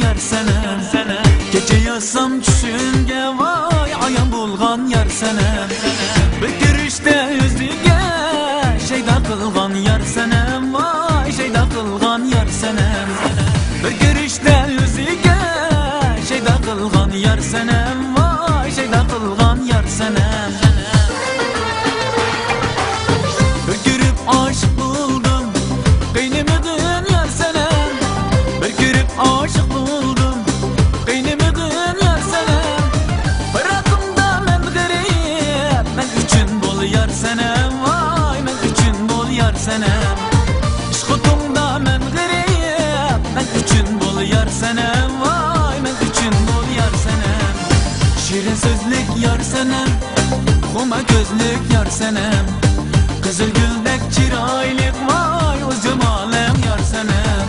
yar senem. Gece yazsam düşünge vay ayan bulgan yar senem. Bir görüşte yüzüge şeyda kılgan yar senem. Vay şeyda kılgan yar senem. Bir görüşte yüzüge şeyda kılgan yar senem. Vay şeyda kılgan yar senem. Bir görüp aşık buldum kıynımıdın yar senem. Bir görüp aşık buldum kıynımıdın yar senem. Bırakımda men garip men üçün bol yar senem. Vay men üçün bol yar senem. İşkutumda men garip men üçün bol yar senem. Vay men üçün bol yar senem. Şirin sözlük yar senem, kuma gözlük yar senem. Kızıl güldek çiraylık vay o cemalem yar senem.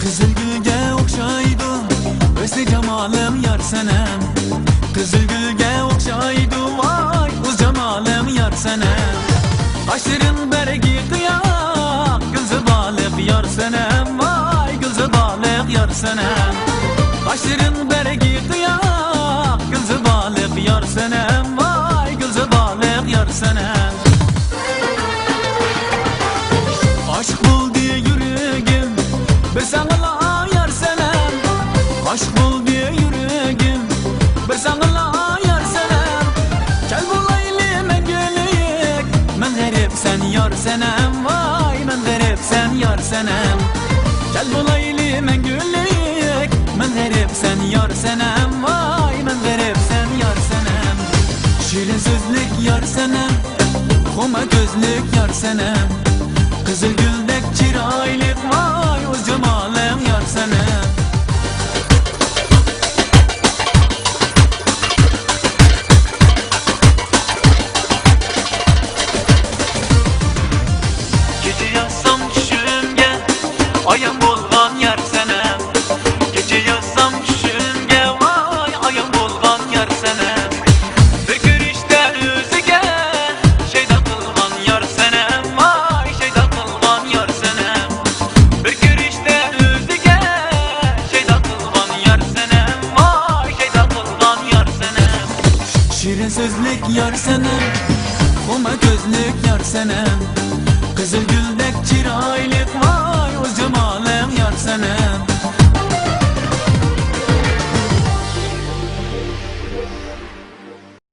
Kızıl gülge okşaydı özlü cemalem yar senem. Kızıl gülge okşaydı vay o cemalem yar senem. Kaşların bergi kıyak gülzü balık yar senem. Vay gülzü balık yar senem. Kaşların bergi kıyak gülzü balık yar senem. Vay gülzü balık yar senem. Aşk buldu yüreğim bir sana yar senem. Aşk buldu yüreğim bir sana yar senem. Gel bulaylı men gülük men garip sen yar senem. Vay men garip sen yar senem. Gel bulaylı men gülük men garip sen yar senem. Vay men garip sen yar senem. Şirin sözlük yar senem, kuma gözlük yar senem. Kızıl güldek çiraylık vay o cemalem yar senem. Gece yazsam düşümge ayan bulgan yar senem. Gece yazsam düşümge vay ayan bulgan yar senem. Bir görüşte yüzüge şeyda kılgan yar senem. Vay şeyda kılgan yar senem. Bir görüşte yüzüge şeyda kılgan yar senem. Vay şeyda kılgan yar senem. Şirin sözlük yar senem, kuma gözlük yar senem. Kızıl güldek çiraylık vay o cemalem yar senem.